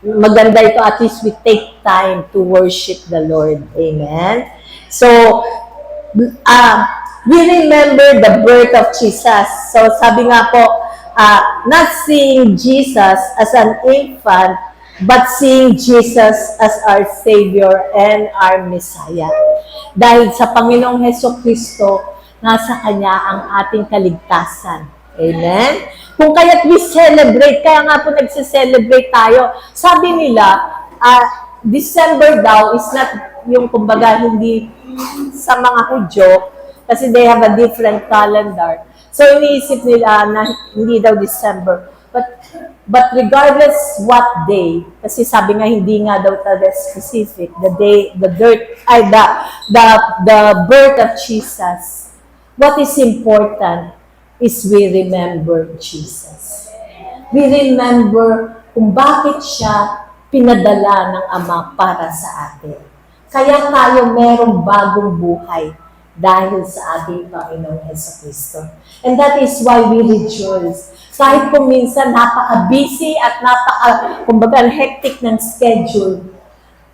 maganda ito, at least we take time to worship the Lord. Amen? So, we remember the birth of Jesus. So, sabi nga po, not seeing Jesus as an infant, but seeing Jesus as our Savior and our Messiah. Dahil sa Panginoong Heso Kristo, nasa Kanya ang ating kaligtasan. Amen? Kung kaya't we celebrate, kaya nga po nagse-celebrate tayo. Sabi nila, December daw is not yung kumbaga hindi sa mga Hudyo, kasi they have a different calendar. So iniisip nila na hindi daw December. But regardless what day, kasi sabi nga hindi nga daw talaga specific, the birth of Jesus, what is important is we remember Jesus. We remember kung bakit siya pinadala ng Ama para sa atin. Kaya tayo merong bagong buhay dahil sa ating Panginoong Jesucristo. And that is why we rejoice. Kahit kung minsan napaka-busy at kumbaga hectic ng schedule,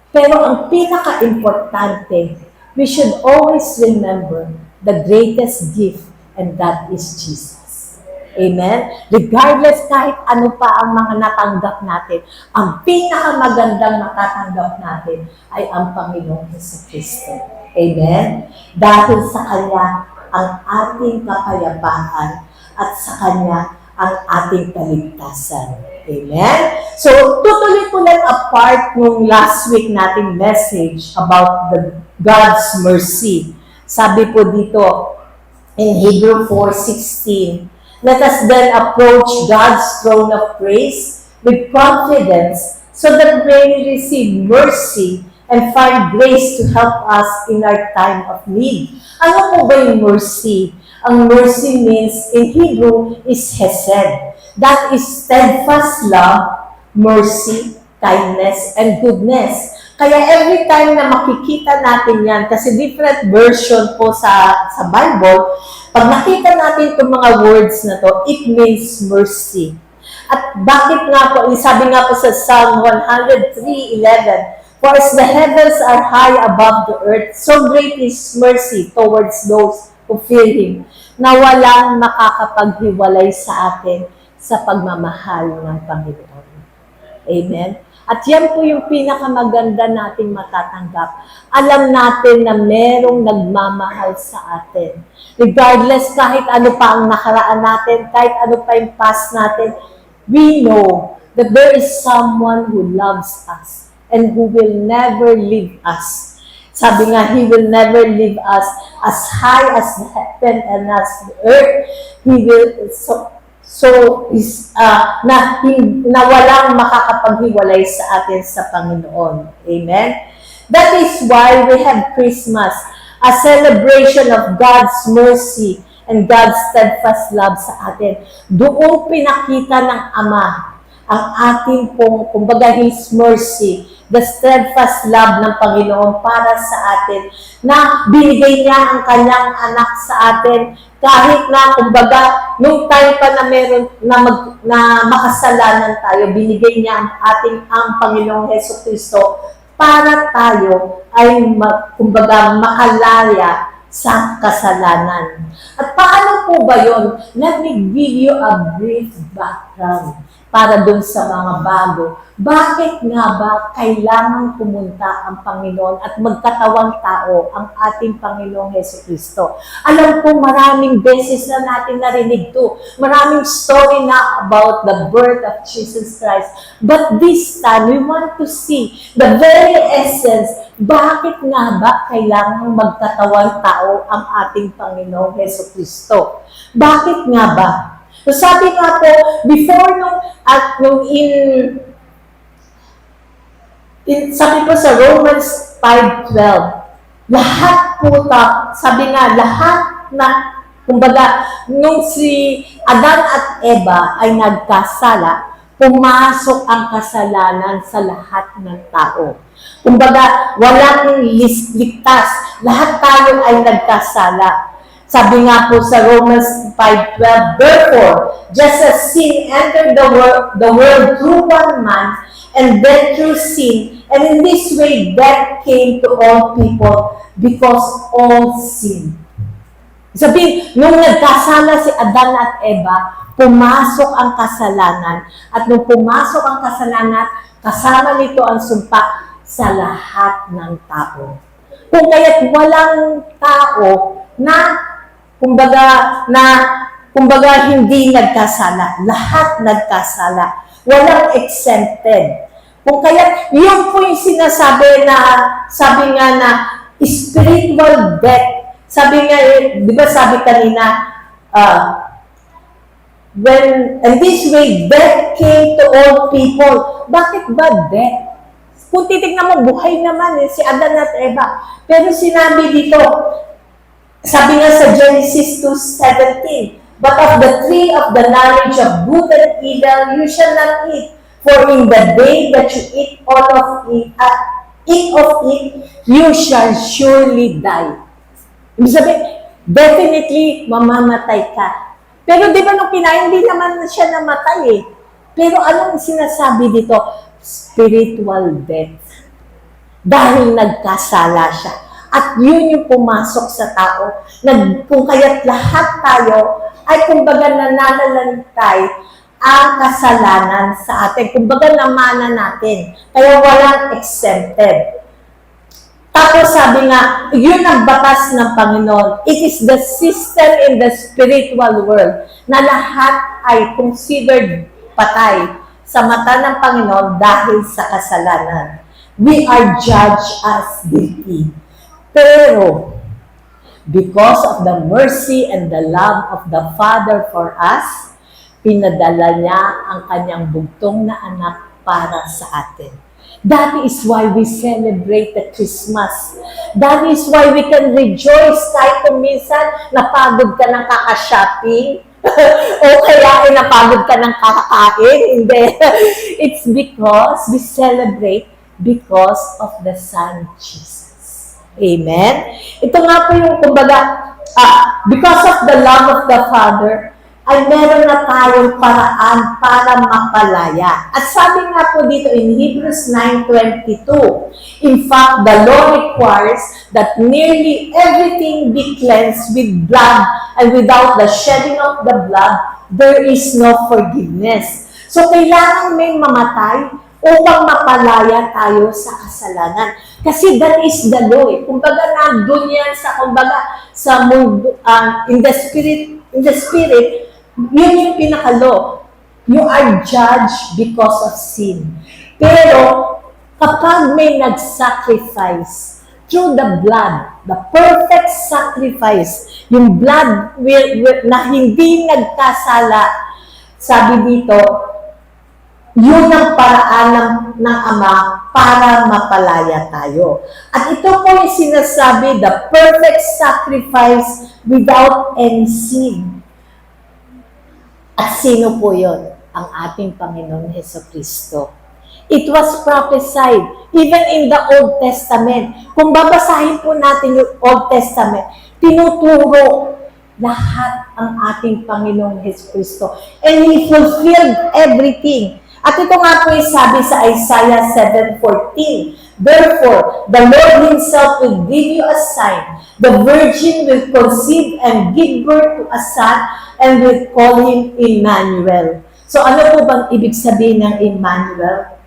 pero ang pinaka-importante, we should always remember the greatest gift, and that is Jesus. Amen? Regardless kahit ano pa ang mga natanggap natin, ang pinakamagandang matatanggap natin ay ang Panginoong Jesucristo. Amen? Dahil sa Kanya ang ating kapayapaan at sa Kanya ang ating kaligtasan. Amen? So, tutuloy ko lang apart nung last week nating message about the God's mercy. Sabi po dito in Hebrew 4:16, let us then approach God's throne of grace with confidence so that we may receive mercy and find grace to help us in our time of need. Ano po ba yung mercy? Ang mercy means in Hebrew is hesed. That is steadfast love, mercy, kindness, and goodness. Kaya every time na makikita natin yan, kasi different version po sa Bible, pag nakita natin itong mga words na to, it means mercy. At bakit nga po, sabi nga po sa Psalm 103:11, for as the heavens are high above the earth, so great is mercy towards those who fear Him, na walang makakapaghiwalay sa atin sa pagmamahal ng Panginoon. Amen? At yan po yung pinakamaganda nating matatanggap. Alam natin na merong nagmamahal sa atin. Regardless kahit ano pa ang nakaraan natin, kahit ano pa yung past natin, we know that there is someone who loves us and who will never leave us. Sabi nga, He will never leave us as high as the heaven and as the earth. He will, na walang makakapaghiwalay sa atin sa Panginoon. Amen? That is why we have Christmas, a celebration of God's mercy and God's steadfast love sa atin. Doon pinakita ng Ama ang ating pong, kumbaga, His mercy, the steadfast love ng Panginoon para sa atin, na binigay niya ang kanyang anak sa atin, kahit na, kumbaga, nung time pa na meron na makasalanan tayo, binigay niya ang Panginoong Jesucristo para tayo ay, kumbaga, makalaya sa kasalanan. At paano po ba yun? Let me give you a brief background para dun sa mga bago. Bakit nga ba kailangan pumunta ang Panginoon at magkatawang tao ang ating Panginoong Jesucristo? Alam ko maraming beses na natin narinig to. Maraming story na about the birth of Jesus Christ. But this time, we want to see the very essence. Bakit nga ba kailangan magkatawang tao ang ating Panginoong Jesucristo? Bakit nga ba? So sabi nga po, before sabi po sa Romans 5:12, lahat po sabi nga, lahat na, kumbaga, nung si Adan at Eva ay nagkasala, pumasok ang kasalanan sa lahat ng tao. Kumbaga, walang ligtas. Lahat tayo ay nagkasala. Sabi nga po sa Romans 5:12, therefore, just as sin entered the world through one man, and then through sin, and in this way death came to all people because all sinned. Sabihin, nung nagkasala si Adan at Eva, pumasok ang kasalanan. At nung pumasok ang kasalanan, kasama nito ang sumpa sa lahat ng tao. Kung kaya't walang tao na kumbaga hindi nagkasala. Lahat nagkasala. Walang exempted. Kung kaya't yun po yung sinasabi na, sabi nga na spiritual death. Sabi nga, di ba sabi kanina, and this way, death came to all people. Bakit ba death? Kung titignan mo, buhay naman si Adan at Eva. Pero sinabi dito, sabi nga sa Genesis 2:17, but of the tree of the knowledge of good and evil, you shall not eat. For in the day that you eat of it, you shall surely die. Ibig sabihin, definitely, mamamatay ka. Pero di ba nung kinain, hindi naman siya namatay eh. Pero anong sinasabi dito? Spiritual death. Dahil nagkasala siya. At yun yung pumasok sa tao. Kung kaya't lahat tayo ay kumbaga nananalantay ang kasalanan sa atin. Kumbaga namana natin. Kaya walang exempted. Tapos sabi nga, yun ang batas ng Panginoon. It is the system in the spiritual world na lahat ay considered patay sa mata ng Panginoon dahil sa kasalanan. We are judged as guilty. Pero, because of the mercy and the love of the Father for us, pinadala niya ang kanyang bugtong na anak para sa atin. That is why we celebrate the Christmas. That is why we can rejoice kahit kung minsan napagod ka ng kaka-shopping o kaya napagod ka ng kakain. Hindi. It's because we celebrate because of the Son Jesus. Amen? Ito nga po yung kumbaga, because of the love of the Father, ay meron na tayong paraan para mapalaya. At sabi nga po dito in Hebrews 9:22, in fact, the law requires that nearly everything be cleansed with blood, and without the shedding of the blood, there is no forgiveness. So, kailangan may mamatay upang mapalaya tayo sa kasalanan. Kasi that is the law. Kumbaga, nandun yan sa mundo, in the spirit, yun yung pinaka-law. You are judged because of sin. Pero, kapag may nag-sacrifice through the blood, the perfect sacrifice, yung blood na hindi nagkasala, sabi dito, yun ang paraan ng Ama para mapalaya tayo. At ito po yung sinasabi, the perfect sacrifice without any sin. At sino po yun? Ang ating Panginoon Jesucristo. It was prophesied, even in the Old Testament. Kung babasahin po natin yung Old Testament, tinuturo lahat ang ating Panginoon Jesucristo. And He fulfilled everything. At ito nga po yung sabi sa Isaiah 7:14, therefore, the Lord Himself will give you a sign. The virgin will conceive and give birth to a son, and will call him Emmanuel. So ano po bang ibig sabihin ng Emmanuel?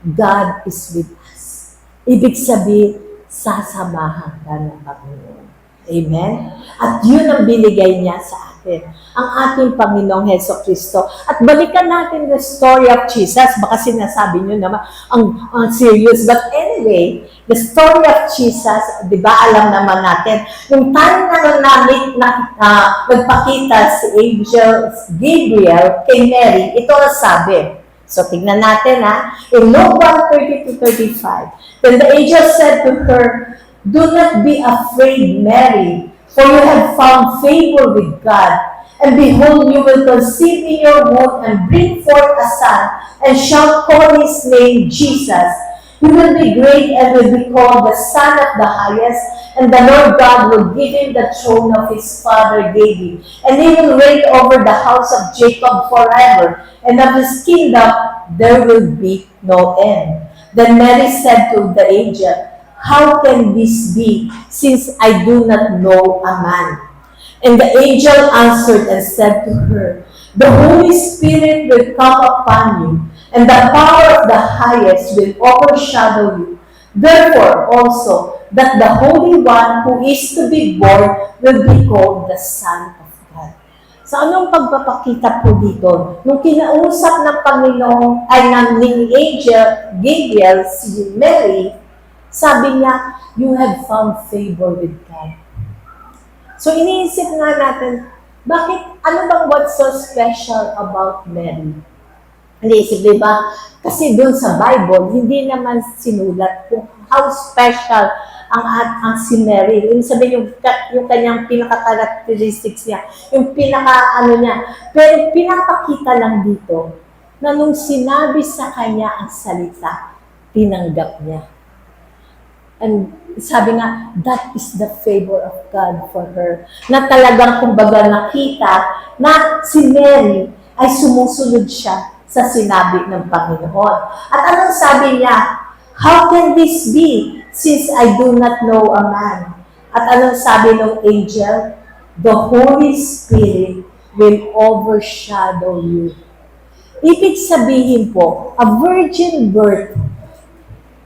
God is with us. Ibig sabihin, sasamahan ka ng Panginoon. Amen? At yun ang binigay niya sa atin. Ang ating Panginoong Jesucristo. At balikan natin the story of Jesus. Baka sinasabi nyo naman, ang serious. But anyway, the story of Jesus, di ba, alam naman natin, yung time na nagpakita si Angel Gabriel kay Mary, ito ang sabi. So, tingnan natin in Luke 1:30-35, then the angel said to her, do not be afraid, Mary, for you have found favor with God. And behold, you will conceive in your womb and bring forth a son, and shall call his name Jesus. He will be great and will be called the Son of the Highest, and the Lord God will give him the throne of his father David, and he will reign over the house of Jacob forever, and of his kingdom there will be no end. Then Mary said to the angel, How can this be, since I do not know a man? And the angel answered and said to her, The Holy Spirit will come upon you, and the power of the highest will overshadow you. Therefore also, that the Holy One who is to be born will be called the Son of God. So anong pagpapakita po dito? Nung kinausap ng Panginoon ay ng angel Gabriel si Mary, sabi niya, you have found favor with God. So iniisip nga natin, bakit, ano bang what's so special about Mary? Iniisip, di ba? Kasi doon sa Bible, hindi naman sinulat kung how special ang si Mary. Yung sabihin, yung kanyang pinaka-characteristics niya, yung pinaka-ano niya. Pero pinapakita lang dito na nung sinabi sa kanya ang salita, tinanggap niya. And sabi nga, that is the favor of God for her. Na talagang kumbaga nakita na si Mary ay sumusunod siya sa sinabi ng Panginoon. At anong sabi niya? How can this be, since I do not know a man? At anong sabi ng angel? The Holy Spirit will overshadow you. Ibig sabihin po, a virgin birth,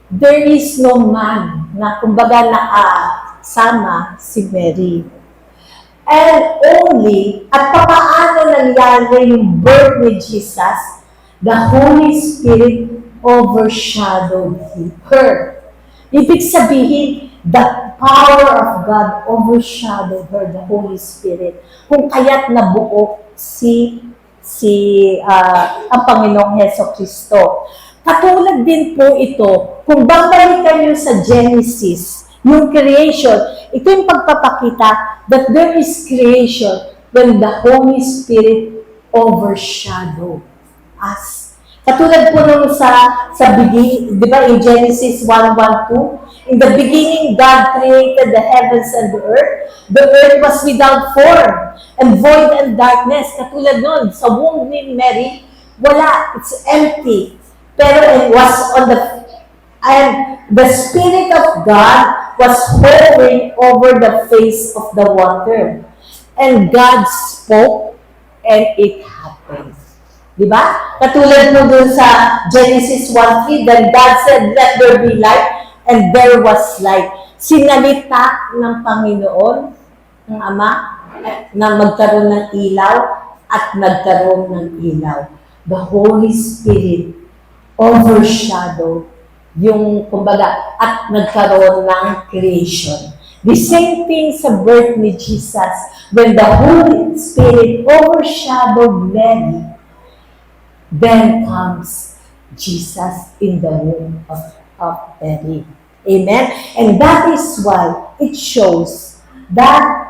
there is no man na kumbaga nakasama si Mary. And only, at paano nangyari yung birth ni Jesus, the Holy Spirit overshadowed her. Ibig sabihin, the power of God overshadowed her, the Holy Spirit. Kung kaya't nabuo ang Panginoong Hesukristo. Katulad din po ito, kung babalikan nyo sa Genesis, yung creation, ito yung pagpapakita that there is creation when the Holy Spirit overshadow us. Katulad po nung sa beginning, di ba in Genesis 1:1-2, in the beginning God created the heavens and the earth. The earth was without form and void and darkness. Katulad nun, sa womb ni Mary, wala, it's empty. Pero it was and the Spirit of God was hovering over the face of the water. And God spoke, and it happened. Diba? Katulad mo dun sa Genesis 1:3, then God said, let there be light, and there was light. Sinalita ng Panginoon, ng Ama, na magkaroon ng ilaw, at nagkaroon ng ilaw. The Holy Spirit overshadow yung, kumbaga, at nagkaroon ng creation. The same thing sa birth ni Jesus. When the Holy Spirit overshadowed Mary, then comes Jesus in the womb of Mary. Amen? And that is why it shows na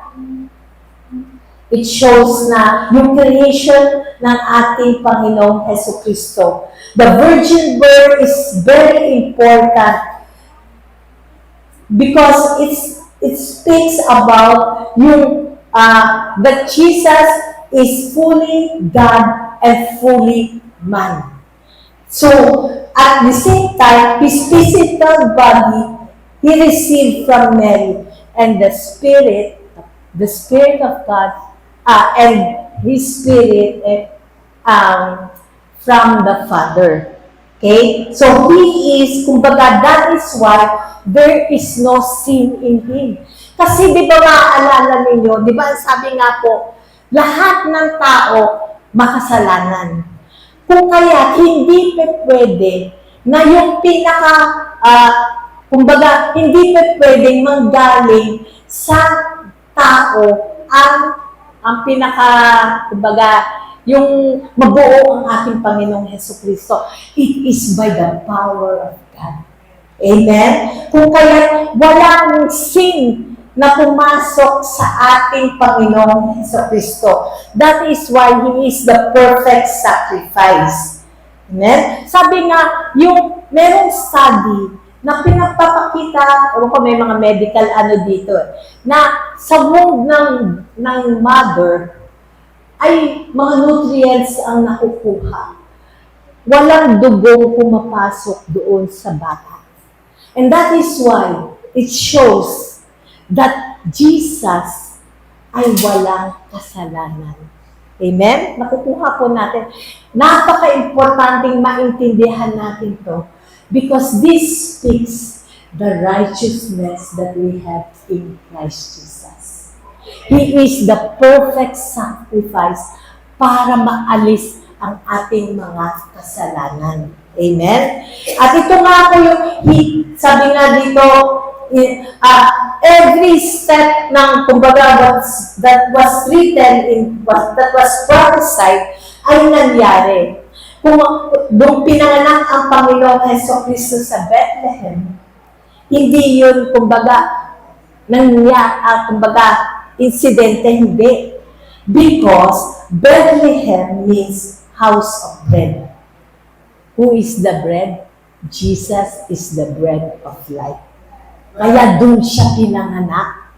yung creation ng ating Panginoong Hesukristo. The virgin birth is very important because it speaks about yung that Jesus is fully God and fully man. So, at the same time, his physical body, he received from Mary, and the Spirit of God, and his Spirit from the Father. Okay? So, he is, kumbaga, that is why there is no sin in him. Kasi, di ba maaalala ninyo, di ba sabi nga po, lahat ng tao makasalanan. Kung kaya, hindi pwede na yung kumbaga, hindi pwedeng manggaling sa tao ang kumbaga, yung mabuo ang ating Panginoong Hesukristo. It is by the power of God. Amen? Kung kaya walang sin na pumasok sa ating Panginoong Hesukristo. That is why He is the perfect sacrifice. Amen? Sabi nga, yung merong study na pinagpapakita, ewan ko may mga medical dito, na sa womb ng mother ay mga nutrients ang nakukuha. Walang dugong pumapasok doon sa bata. And that is why it shows that Jesus ay walang kasalanan. Amen? Nakukuha po natin. Napaka-importanting maintindihan natin to because this speaks the righteousness that we have in Christ Jesus. He is the perfect sacrifice para maalis ang ating mga kasalanan. Amen? At ito nga po yung, sabi nga dito, every step ng kumbaga that was written that was prophesied ay nangyari. Kung doon pinanganak ang Panginoong Jesucristo sa Bethlehem, hindi yun kumbaga insidente, hindi. Because Bethlehem means house of bread. Who is the bread? Jesus is the bread of life. Kaya dun siya pinanganak.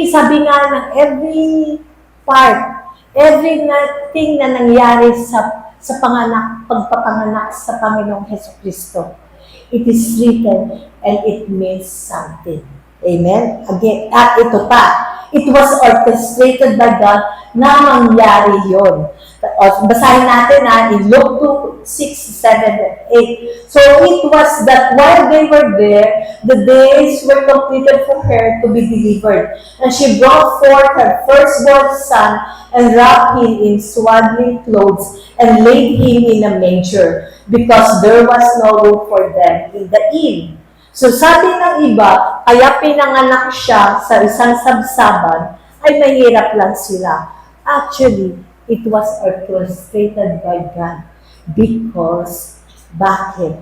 Sabi nga ng every part, everything na nangyari sa pagpapanganak sa Panginoong Jesucristo, it is written and it means something. Amen? Again, ito pa. It was orchestrated by God na mangyari yun. Basahin natin in Luke 2, 6, 7, and 8. So it was that while they were there, the days were completed for her to be delivered. And she brought forth her firstborn son and wrapped him in swaddling clothes and laid him in a manger because there was no room for them in the inn. So sabi ng iba, kaya pinanganak siya sa isang sabsaban, ay mahirap lang sila. Actually, it was orchestrated by God because, bakit?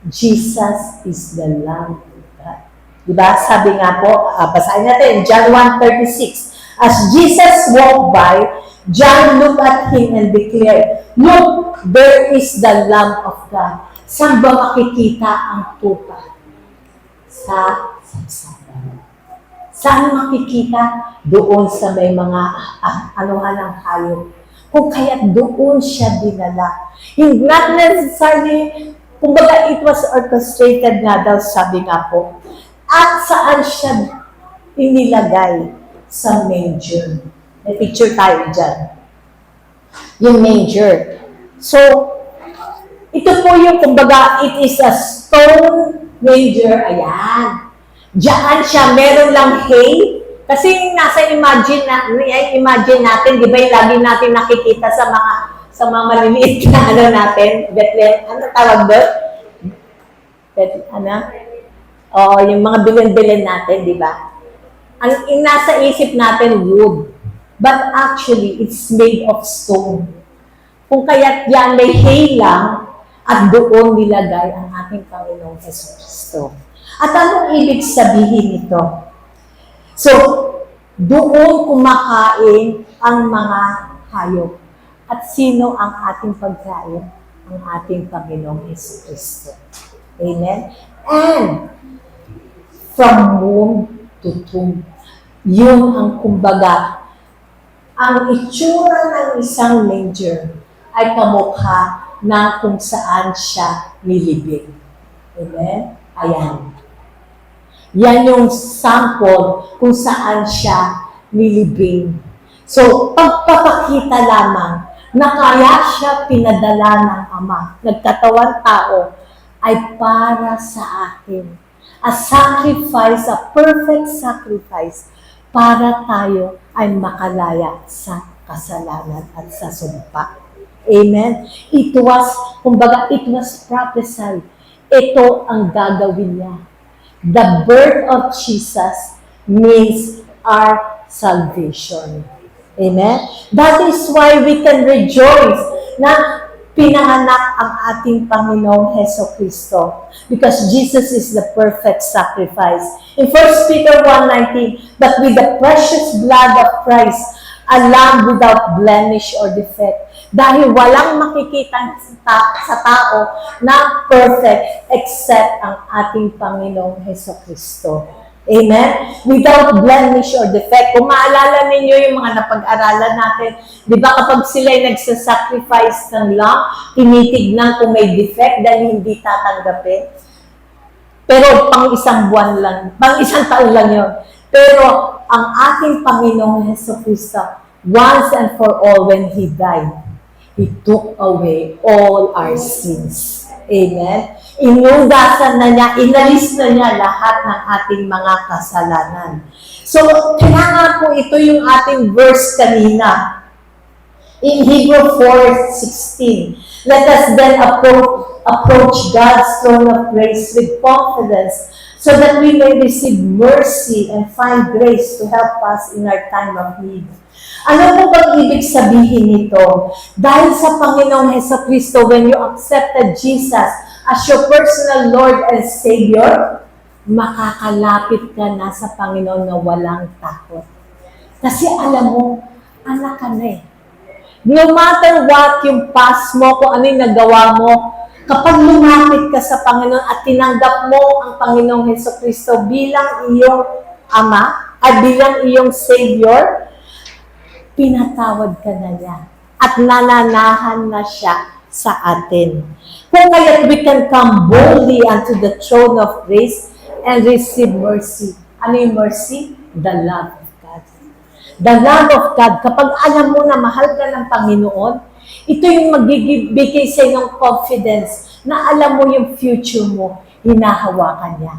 Jesus is the Lamb of God. Diba? Sabi nga po, basahin natin, John 1:36. As Jesus walked by, John looked at him and declared, "Look, there is the Lamb of God." Saan ba makikita ang tupa? Sa sabsaban. Saan makikita? Doon sa may mga anuhan ng hayop. Kung kaya doon siya dinala. Not necessarily, kumbaga it was orchestrated nga daw, sabi nga po. At saan siya inilagay? Sa manger. May picture tayo dyan. Yung manger. So, ito po yung, kumbaga, it is a stone manger. Ayan. Diyan siya, meron lang hay. Kasi nasa imagine natin, di ba yung lagi natin nakikita sa mga maliliit na natin, Bethlehem, ano tawag doon? Yung mga bilin-bilin natin, di ba? Ang nasa isip natin, wood. But actually, it's made of stone. Kung kaya't yan may hay lang, at doon nilagay ang ating Panginoong Jesucristo. At anong ibig sabihin ito? So, doon kumakain ang mga hayop. At sino ang ating pagkain? Ang ating Panginoong Jesucristo. Amen? And, from womb to tomb. Yun ang kumbaga. Ang itsura ng isang manger ay kamukha na kung saan siya nilibing. Amen? Ayan. Yan yung sample kung saan siya nilibing. So, pagpapakita lamang na kaya siya pinadala ng Ama, nagkatawang tao, ay para sa atin. A sacrifice, a perfect sacrifice, para tayo ay makalaya sa kasalanan at sa sumpa. Amen? It was prophesied. Ito ang gagawin niya. The birth of Jesus means our salvation. Amen? That is why we can rejoice na pinanganak ang ating Panginoong Jesucristo. Because Jesus is the perfect sacrifice. In 1 Peter 1:19, but with the precious blood of Christ, a lamb without blemish or defect, Dahil walang makikita sa tao na perfect except ang ating Panginoong Hesukristo. Amen? Without blemish or defect. Kung maalala ninyo yung mga napag-aralan natin, di ba kapag sila'y nagsasacrifice ng lamb, tinitignan kung may defect dahil hindi tatanggapin. Pero pang isang buwan lang, pang isang taon lang yun. Pero ang ating Panginoong Hesukristo, once and for all when He died, He took away all our sins. Amen? Inugasan na niya, inalis na niya lahat ng ating mga kasalanan. So, kaya nga po ito yung ating verse kanina. In Hebrew 4:16, let us then approach God's throne of grace with confidence so that we may receive mercy and find grace to help us in our time of need. Ano po bang ibig sabihin nito? Dahil sa Panginoong Hesukristo, when you accepted Jesus as your personal Lord and Savior, makakalapit ka na sa Panginoon na walang takot. Kasi alam mo, anak ka na eh. No matter what yung past mo, kung ano yung nagawa mo, kapag lumapit ka sa Panginoon at tinanggap mo ang Panginoong Hesukristo bilang iyong Ama at bilang iyong Savior, pinatawad ka na niya at nananahan na siya sa atin. Kung kaya't we can come boldly unto the throne of grace and receive mercy. Ano yung mercy? The love of God. The love of God. Kapag alam mo na mahal ka ng Panginoon, ito yung magbibigay sa inyong confidence na alam mo yung future mo, hinahawakan niya.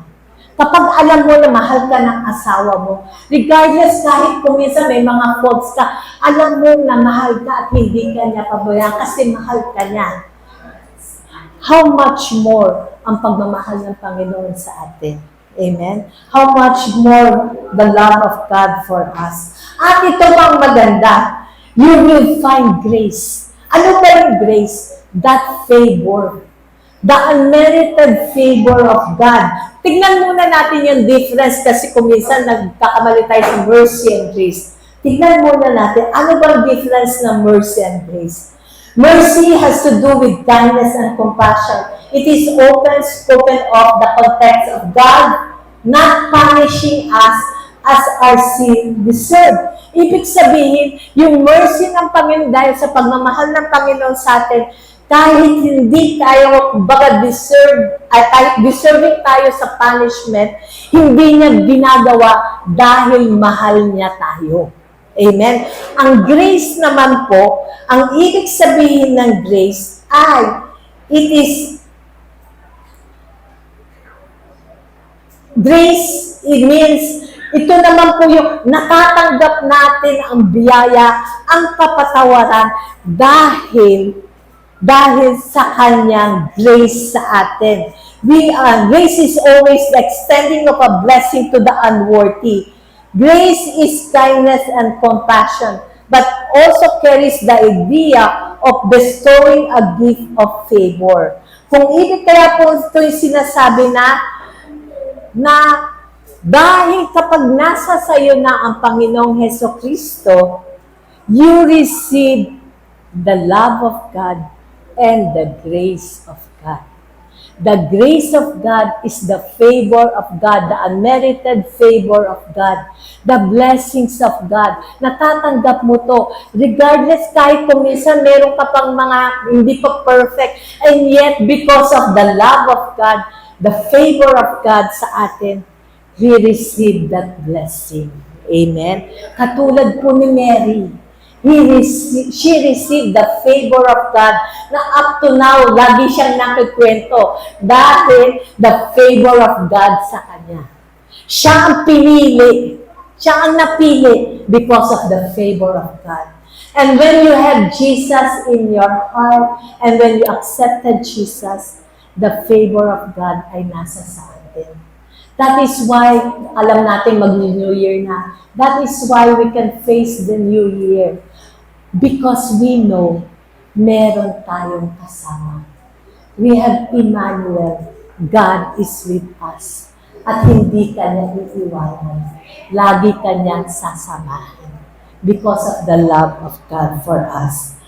Kapag alam mo na mahal ka ng asawa mo, regardless kahit kung minsan may mga faults ka, alam mo na mahal ka at hindi ka niya pabayaan kasi mahal ka niya. How much more ang pagmamahal ng Panginoon sa atin? Amen? How much more the love of God for us? At ito pang maganda, you will find grace. Ano ba yung grace? That favor. The unmerited favor of God. Tignan muna natin yung difference kasi kung minsan nagkakamali tayo sa mercy and grace. Tignan muna natin, ano ba ang difference ng mercy and grace? Mercy has to do with kindness and compassion. It is spoken of the context of God not punishing us as our sin deserve. Ibig sabihin, yung mercy ng Panginoon dahil sa pagmamahal ng Panginoon sa atin, kahit hindi tayo kahit deserving tayo sa punishment, hindi niya ginagawa dahil mahal niya tayo. Amen? Ang grace naman po, ang ibig sabihin ng grace ay, it means, ito naman po yung natatanggap natin ang biyaya, ang kapatawaran dahil sa kanyang grace sa atin. Grace is always the extending of a blessing to the unworthy. Grace is kindness and compassion, but also carries the idea of bestowing a gift of favor. Kung ibig kaya po ito yung sinasabi na dahil kapag nasa sayo na ang Panginoong Hesukristo, you receive the love of God and the grace of God. The grace of God is the favor of God, the unmerited favor of God, the blessings of God. Natatanggap mo to. Regardless kahit kung minsan meron ka pang mga hindi pa perfect, and yet because of the love of God, the favor of God sa atin, we receive that blessing. Amen? Katulad po ni Mary, she received the favor of God na up to now, lagi siyang nakikwento dahil the favor of God sa kanya. Siya ang pinili. Siya ang napili because of the favor of God. And when you have Jesus in your heart and when you accepted Jesus, the favor of God ay nasa sa atin. That is why, alam natin mag-New Year na. That is why we can face the New Year. Because we know, meron tayong kasama. We have Emmanuel. God is with us. At hindi ka niya iiwanan. Lagi ka niyang sasamahan. Because of the love of God for us.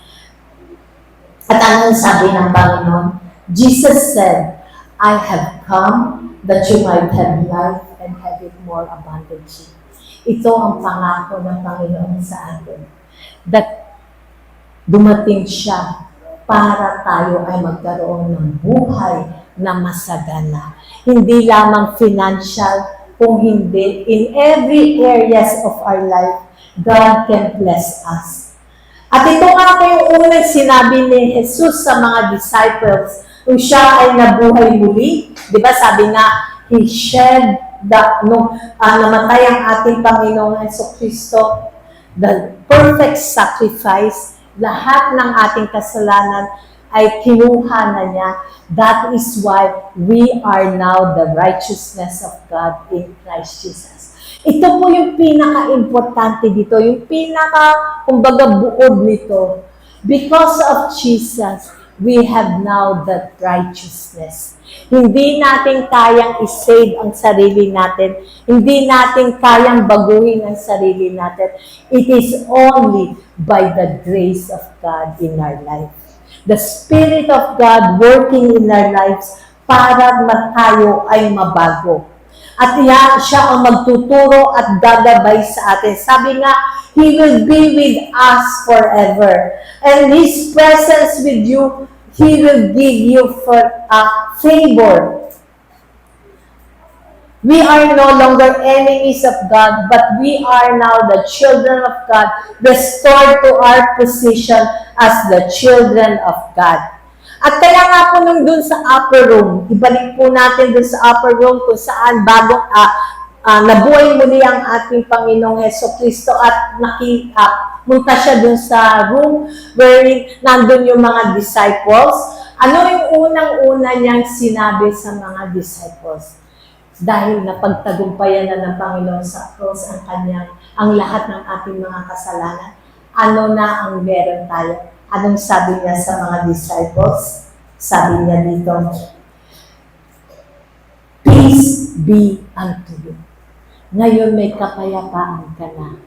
At anong sabi ng Panginoon? Jesus said, I have come that you might have life and have it more abundantly. Ito ang pangako ng Panginoon sa atin. That dumating siya para tayo ay magkaroon ng buhay na masagana. Hindi lamang financial, kung hindi, in every areas of our life, God can bless us. At ito nga po yung unang sinabi ni Jesus sa mga disciples kung siya ay nabuhay muli. Di ba sabi nga, He shed namatay ang ating Panginoong Jesucristo, the perfect sacrifice, lahat ng ating kasalanan ay kinuha na niya. That is why we are now the righteousness of God in Christ Jesus. Ito po yung pinaka-importante dito, yung kumbaga, buod nito. Because of Jesus, we have now that righteousness. Hindi natin kayang isave ang sarili natin. Hindi natin kayang baguhin ang sarili natin. It is only by the grace of God in our life. The Spirit of God working in our lives para tayo ay mabago. At siya ang magtuturo at gagabay sa atin. Sabi nga, He will be with us forever. And His presence with you, He will give you favor. We are no longer enemies of God, but we are now the children of God, restored to our position as the children of God. At kaya nga po nung dun sa upper room, ibalik po natin dun sa upper room kung saan nabuhay muli ang ating Panginoong Jesucristo at munta siya dun sa room wherein nandun yung mga disciples. Ano yung unang-una niyang sinabi sa mga disciples? Dahil napagtagumpayan na ng Panginoon sa cross ang lahat ng ating mga kasalanan, ano na ang meron tayo? Anong sabi niya sa mga disciples? Sabi niya dito, peace be unto you. Ngayon may kapayapaan ka na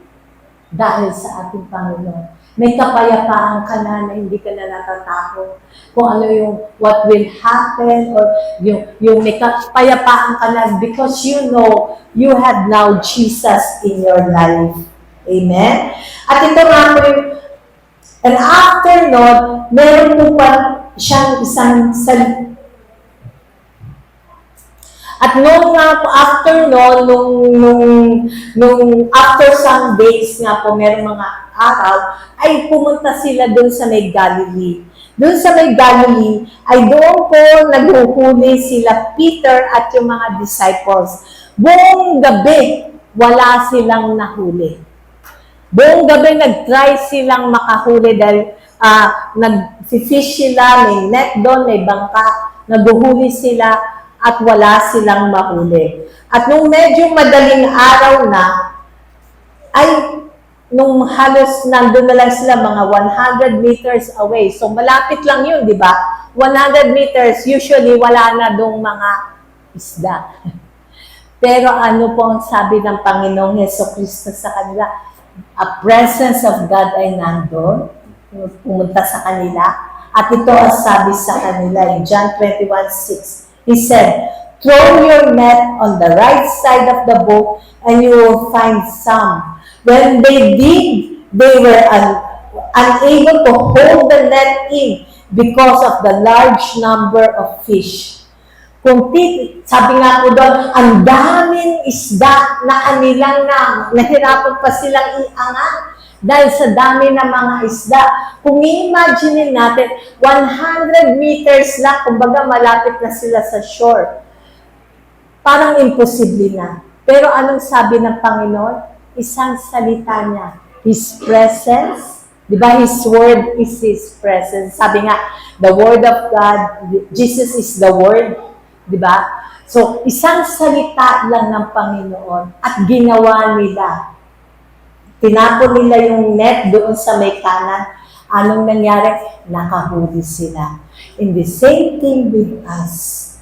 dahil sa ating Panginoon. May kapayapaan ka na hindi ka na natatakot kung ano yung what will happen or yung may kapayapaan ka na because you know you have now Jesus in your life. Amen? At ito nga po yung and after nun, meron po pa siyang isang at after after some days nga po, meron mga araw, ay pumunta sila doon sa may Galilee. Doon sa may Galilee, ay doon po naghuhuli sila Peter at yung mga disciples. Buong gabi, wala silang nahuli. Buong gabi, nag-try silang makahuli dahil nag-fish sila, may net doon, may bangka, naghuhuli sila at wala silang mahuli. At nung medyo madaling araw na, ay nung halos nandun na lang sila mga 100 meters away. So malapit lang yun, di ba? 100 meters, usually wala na dong mga isda. Pero ano po ang sabi ng Panginoong Jesucristo sa kanila? A presence of God ay nandun, pumunta sa kanila, at ito ang sabi sa kanila in John 21:6. He said, throw your net on the right side of the boat and you will find some. When they did, they were unable to hold the net in because of the large number of fish. Sabi nga po doon, ang daming isda na kanilang nahirapan pa silang iangat dahil sa dami ng mga isda. Kung i-imagine natin, 100 meters lang, kumbaga malapit na sila sa shore. Parang imposible na. Pero anong sabi ng Panginoon? Isang salita niya, His presence. Di ba? His word is His presence. Sabi nga, the word of God, Jesus is the word. Di ba? So, isang salita lang ng Panginoon at ginawa nila. Tinapon nila yung net doon sa may kanan. Anong nangyari? Nakahuli sila. In the same thing with us.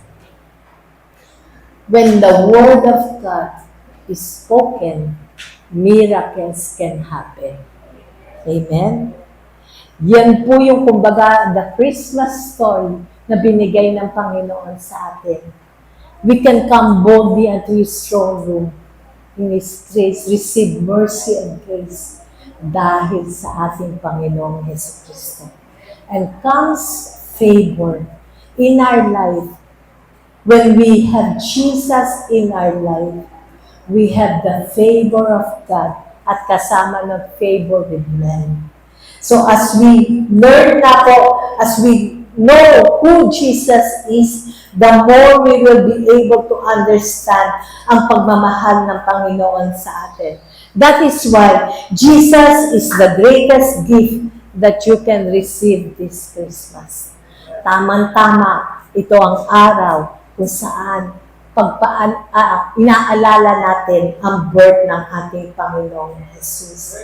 When the word of God is spoken, miracles can happen. Amen? Yan po yung kumbaga the Christmas story na binigay ng Panginoon sa atin. We can come boldly unto His throne room in His grace, receive mercy and grace dahil sa ating Panginoong Hesus Kristo. And comes favor in our life. When we have Jesus in our life, we have the favor of God at kasama ng favor with men. So as we learn na po, as we know who Jesus is, the more we will be able to understand ang pagmamahal ng Panginoon sa atin. That is why Jesus is the greatest gift that you can receive this Christmas. Tamang-tama, ito ang araw kung saan inaalala natin ang birth ng ating Panginoong Jesus.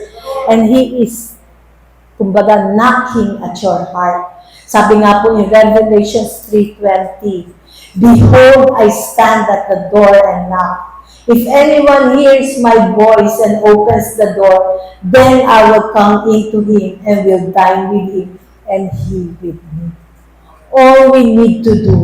And He is, kumbaga, knocking at your heart. Sabi nga po in Revelation 3:20, Behold, I stand at the door and knock. If anyone hears my voice and opens the door, then I will come into him and will dine with him and he with me. All we need to do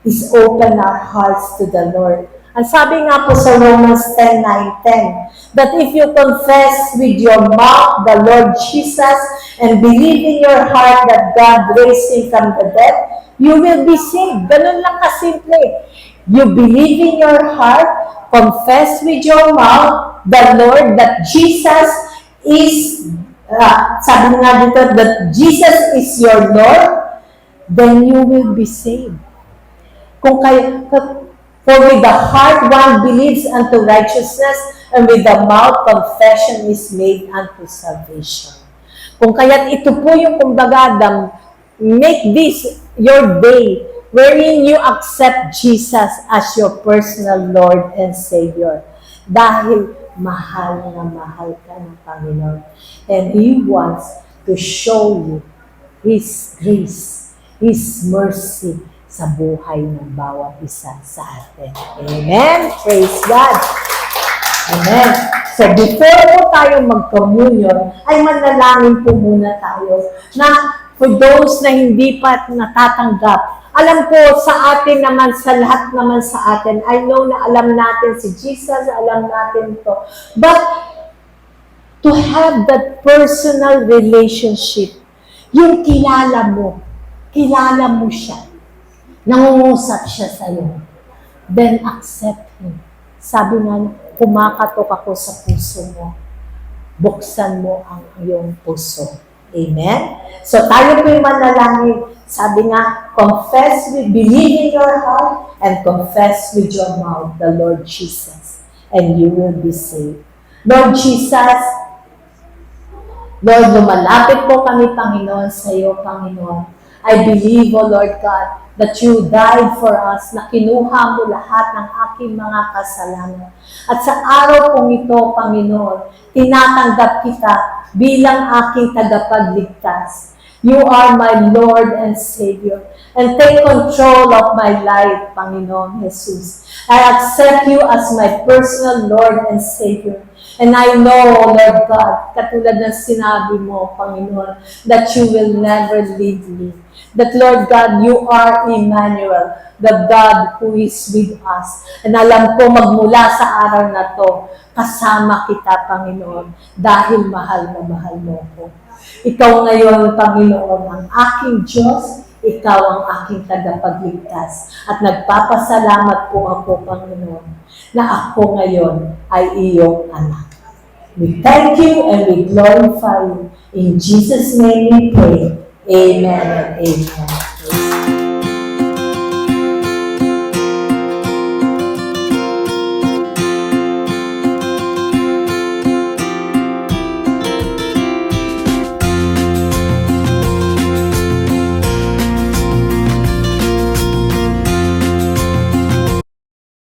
is open our hearts to the Lord. Ang sabi nga po sa Romans 10:9-10, that if you confess with your mouth the Lord Jesus and believe in your heart that God raised Him from the dead, you will be saved. Ganun lang kasimple. You believe in your heart, confess with your mouth the Lord that Jesus is, sabi nga dito, that Jesus is your Lord, then you will be saved. For with the heart one believes unto righteousness, and with the mouth confession is made unto salvation. Kung kaya't ito po yung kumbaga, make this your day wherein you accept Jesus as your personal Lord and Savior. Dahil mahal na mahal ka ng Panginoon. And He wants to show you His grace, His mercy, sa buhay ng bawat isa sa atin. Amen? Praise God! Amen? So before po tayo mag-communion, ay manalangin po muna tayo na for those na hindi pa natatanggap, alam ko sa atin naman, sa lahat naman sa atin, I know na alam natin si Jesus, alam natin to. But to have that personal relationship, yung kilala mo siya, nangungusap siya sa'yo, then accept Him. Sabi nga, kumakatok ako sa puso mo. Buksan mo ang iyong puso. Amen? So tayo po yung manalangin. Sabi nga, believe in your heart, and confess with your mouth the Lord Jesus, and you will be saved. Lord Jesus, Lord, lumalapit po kami, Panginoon, sa iyo, Panginoon. I believe, O Lord God, that you died for us, na kinuha mo lahat ng aking mga kasalanan. At sa araw kong ito, Panginoon, tinatanggap kita bilang aking tagapagligtas. You are my Lord and Savior. And take control of my life, Panginoon Jesus. I accept you as my personal Lord and Savior. And I know, Lord God, katulad ng sinabi mo, Panginoon, that you will never leave me. That, Lord God, you are Emmanuel, the God who is with us. And alam ko, magmula sa araw na to, kasama kita, Panginoon, dahil mahal na mahal mo ko. Ikaw ngayon, Panginoon, ang aking Diyos, ikaw ang aking tagapagligtas. At nagpapasalamat po ako, Panginoon, na ako ngayon ay iyong anak. We thank you and we glorify you. In Jesus' name we pray. Amen and amen.